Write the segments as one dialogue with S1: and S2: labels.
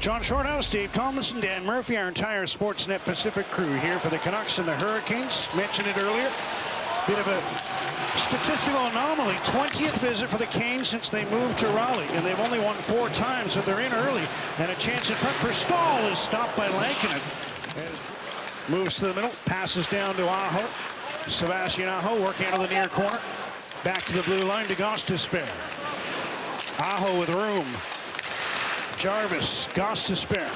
S1: John Shorthouse, Dave Tomlinson, Dan Murphy, our entire Sportsnet Pacific crew here for the Canucks and the Hurricanes. Mentioned it earlier. Bit of a statistical anomaly. 20th visit for the Canes since they moved to Raleigh, and they've only won 4 times, so they're in early. And a chance in front for Stahl is stopped by Lankinen. Moves to the middle, passes down to Aho. Sebastian Aho working out of the near corner. Back to the blue line to Gostisbehere. Aho with room. Jarvis, Gostisbehere.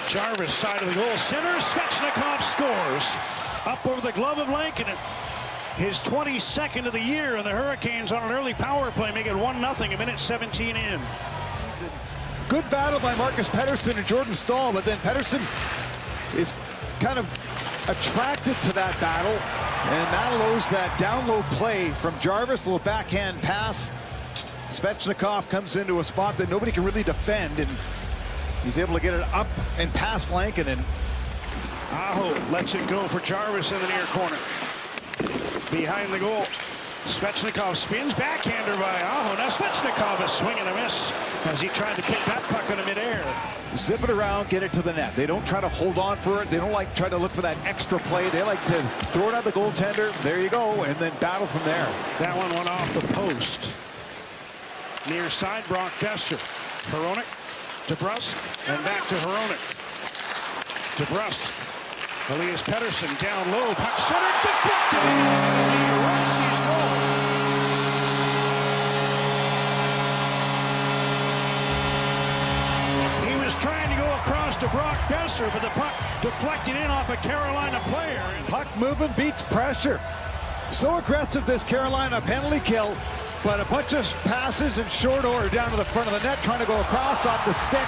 S1: Jarvis, side of the goal center. Svechnikov scores. Up over the glove of Lankinen. His 22nd of the year, and the Hurricanes on an early power play make it 1-0, a minute 17 in.
S2: Good battle by Marcus Pettersson and Jordan Stahl, but then Pettersson is kind of attracted to that battle, and that allows that down low play from Jarvis, a little backhand pass. Svechnikov comes into a spot that nobody can really defend, and he's able to get it up and past Lankinen.
S1: Aho lets it go for Jarvis in the near corner. Behind the goal. Svechnikov spins, backhander by Aho. Now Svechnikov is swing and a miss as he tried to pick that puck in midair.
S2: Zip it around, get it to the net. They don't try to hold on for it. They don't like try to look for that extra play. They like to throw it at the goaltender. There you go, and then battle from there.
S1: That one went off the post. Near side, Brock Besser. Hronek, DeBrusk, and back to Hronek. DeBrusk. Elias Pettersson down low, puck center, deflected. Rossi's goal. He was trying to go across to Brock Besser, but the puck deflected in off a Carolina player.
S2: Puck movement beats pressure. So aggressive, this Carolina penalty kill, but a bunch of passes in short order down to the front of the net, trying to go across off the stick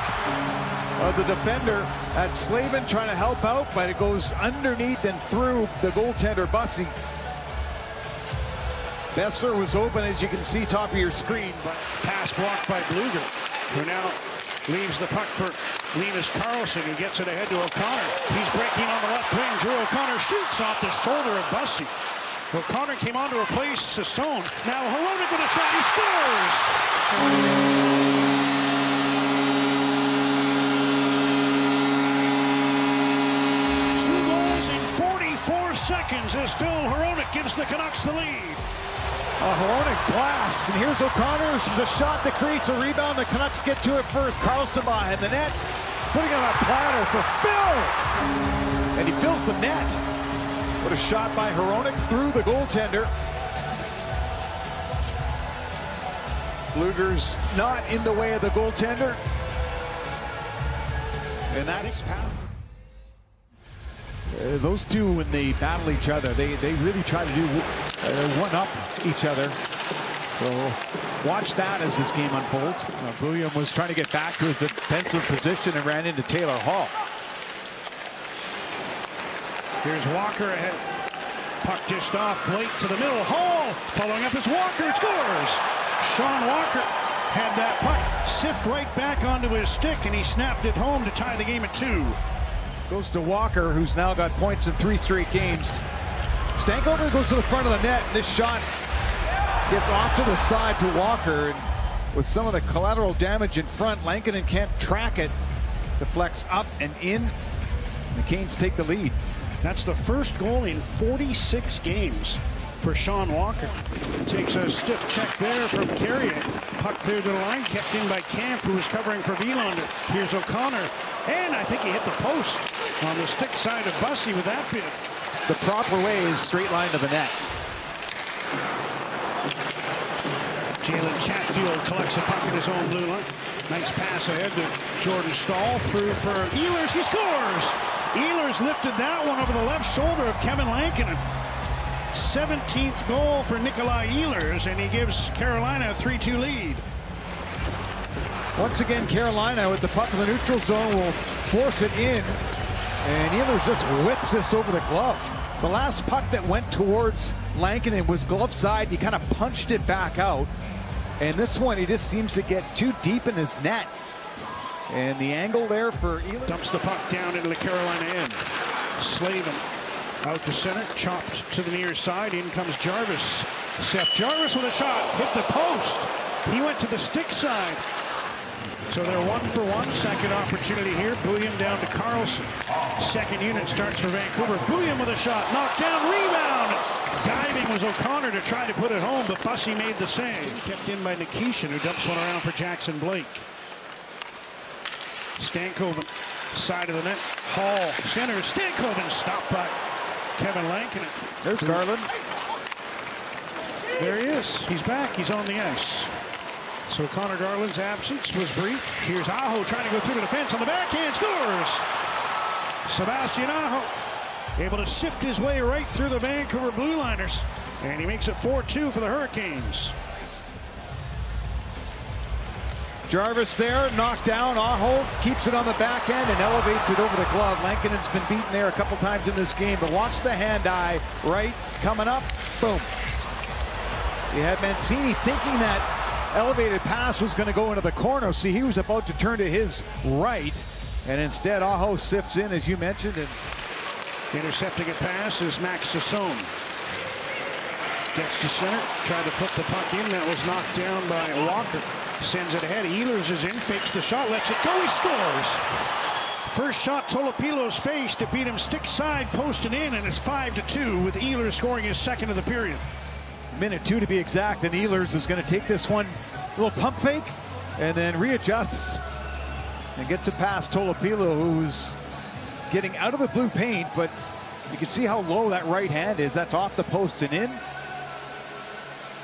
S2: of the defender at Slavin, trying to help out, but it goes underneath and through the goaltender, Bussy. Besser was open, as you can see, top of your screen.
S1: But pass blocked by Bluger, who now leaves the puck for Linus Karlsson, who gets it ahead to O'Connor. He's breaking on the left wing. Drew O'Connor shoots off the shoulder of Bussy. O'Connor came on to replace Sassone. Now Hronek with a shot. He scores! Seconds as Phil Hronek gives the Canucks the lead.
S2: A Hronek blast, and here's O'Connor. This is a shot that creates a rebound. The Canucks get to it first. Karlsson behind the net, putting on a platter for Phil, and he fills the net. What a shot by Hronek through the goaltender. Bluger's not in the way of the goaltender, and that's pass. Those two, when they battle each other, they really try to do one-up each other. So watch that as this game unfolds. William was trying to get back to his defensive position and ran into Taylor Hall.
S1: Here's Walker ahead. Puck dished off, Blake to the middle. Hall following up as Walker scores. Sean Walker had that puck sift right back onto his stick, and he snapped it home to tie the game at 2.
S2: Goes to Walker, who's now got points in 3 straight games. Stankover goes to the front of the net, and this shot gets off to the side to Walker. And with some of the collateral damage in front, Lankinen can't track it. Deflects up and in. The Canes take the lead.
S1: That's the first goal in 46 games for Sean Walker. Takes a stiff check there from Carrier. Puck cleared to the line, kept in by Kampf, who was covering for Wielander. Here's O'Connor, and I think he hit the post on the stick side of Bussy with that bid.
S2: The proper way is straight line to the net.
S1: Jalen Chatfield collects a puck at his own blue line. Nice pass ahead to Jordan Stahl, through for Ehlers. He scores! Ehlers lifted that one over the left shoulder of Kevin Lankinen. 17th goal for Nikolaj Ehlers, and he gives Carolina a 3-2 lead.
S2: Once again, Carolina with the puck in the neutral zone will force it in, and Ehlers just whips this over the glove. The last puck that went towards Lankinen was glove side. He kind of punched it back out, and this one he just seems to get too deep in his net. And the angle there for Ehlers.
S1: Dumps the puck down into the Carolina end. Slavin out to center, chopped to the near side. In comes Jarvis. Seth Jarvis with a shot, hit the post. He went to the stick side. So they're 1 for 1. Second opportunity here. Bouillon down to Carlson. Second unit starts for Vancouver. Bouillon with a shot. Knocked down. Rebound. Diving was O'Connor to try to put it home, but Bussey made the save. Kept in by Nikishin, who dumps one around for Jackson Blake. Stankoven, side of the net. Hall, center. Stankoven stopped by Kevin Lankinen.
S2: There's Garland.
S1: There he is. He's back. He's on the ice. So Connor Garland's absence was brief. Here's Aho trying to go through the defense on the backhand. Scores! Sebastian Aho able to sift his way right through the Vancouver Blue Liners. And he makes it 4-2 for the Hurricanes.
S2: Jarvis there, knocked down. Aho keeps it on the backhand and elevates it over the glove. Lankinen's been beaten there a couple times in this game, but watch the hand-eye right coming up. Boom. You had Mancini thinking that elevated pass was going to go into the corner. See, he was about to turn to his right, and instead Aho sifts in, as you mentioned, and
S1: intercepting a pass is Max Sassone. Gets to center, tried to put the puck in. That was knocked down by Walker. Sends it ahead. Ehlers is in, fakes the shot, lets it go. He scores. First shot Tolopilo's face to beat him stick side, posted in, and it's 5-2 with Ehlers scoring his second of the period.
S2: Minute 2 to be exact, and Ehlers is going to take this one, a little pump fake, and then readjusts and gets it past Tolopilo, who's getting out of the blue paint, but you can see how low that right hand is. That's off the post and in.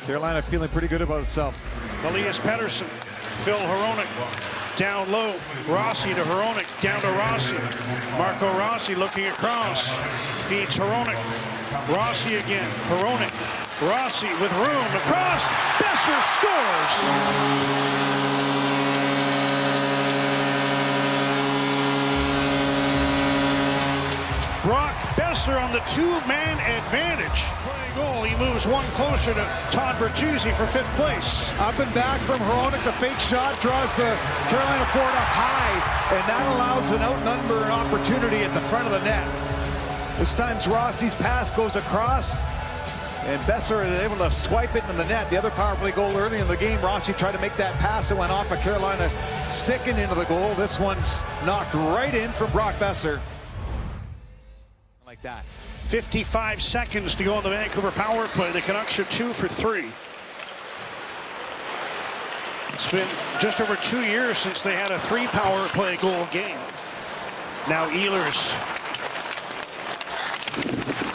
S2: Carolina feeling pretty good about itself.
S1: Elias Pettersson, Phil Hronek down low. Rossi to Hronek, down to Rossi. Marco Rossi looking across, feeds Hronek. Rossi again, Hronek. Rossi with room across. Besser scores. Brock Besser on the two-man advantage. Playing goal, he moves one closer to Todd Bertuzzi for 5th place.
S2: Up and back from Hronek, the fake shot draws the Carolina forward up high, and that allows an outnumber opportunity at the front of the net. This time Rossi's pass goes across, and Besser is able to swipe it in the net. The other power play goal early in the game, Rossi tried to make that pass that went off of Carolina sticking into the goal. This one's knocked right in from Brock Besser. Like that.
S1: 55 seconds to go on the Vancouver power play. The Canucks are 2 for 3. It's been just over 2 years since they had a 3 power play goal game. Now Ehlers.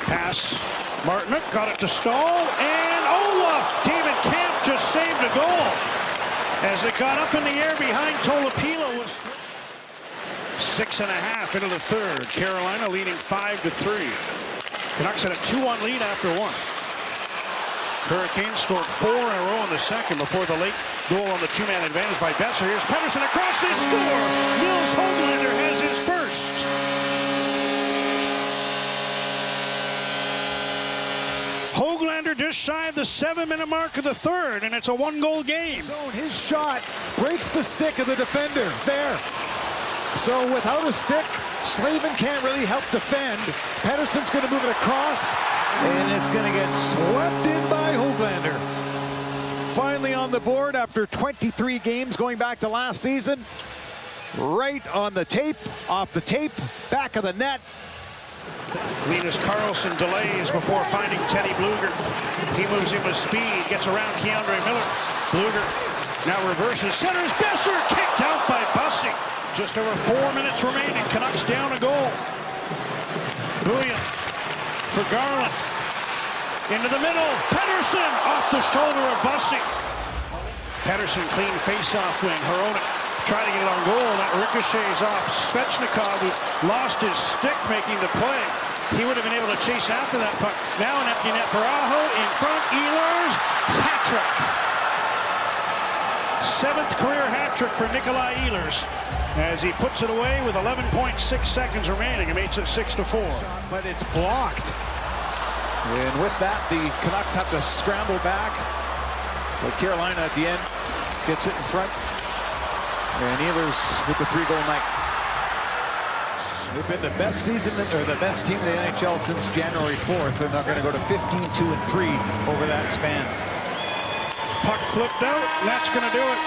S1: Pass. Martinook got it to Stahl, and Ola! David Camp just saved a goal. As it got up in the air behind Tolopilo. Was 6.5 into the third. Carolina leading 5-3. Canucks had a 2-1 lead after 1. Hurricanes scored 4 in a row in the second before the late goal on the two-man advantage by Besser. Here's Pettersson across. They score! Nils Höglander has his first. Höglander just shy of the 7-minute mark of the third, and it's a 1-goal game.
S2: So his shot breaks the stick of the defender. There. So without a stick, Slavin can't really help defend. Pettersson's going to move it across, and it's going to get swept in by Höglander. Finally on the board after 23 games going back to last season. Right on the tape, off the tape, back of the net.
S1: Linus Karlsson delays before finding Teddy Bluger. He moves in with speed, gets around Keandre Miller. Bluger now reverses, centers. Besser kicked out by Bussey. Just over 4 minutes remaining. Canucks down a goal. Bouillon for Garland. Into the middle. Pettersson off the shoulder of Bussey. Pettersson clean face-off wing. Hronek tried to get it on goal. That ricochets off Svechnikov, who lost his stick making the play. He would have been able to chase after that puck. Now an empty net for Aho. In front, Ehlers. Hat trick. 7th career hat trick for Nikolaj Ehlers as he puts it away with 11.6 seconds remaining. It makes it 6-4.
S2: But it's blocked. And with that, the Canucks have to scramble back. But Carolina at the end gets it in front. And Ehlers with the 3-goal night. They've been the best season, or the best team in the NHL since January 4th. And they're going to go to 15-2-3 over that span.
S1: Puck flipped out, and that's going to do it.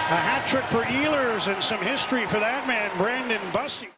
S1: A hat trick for Ehlers and some history for that man, Brandon Bussi.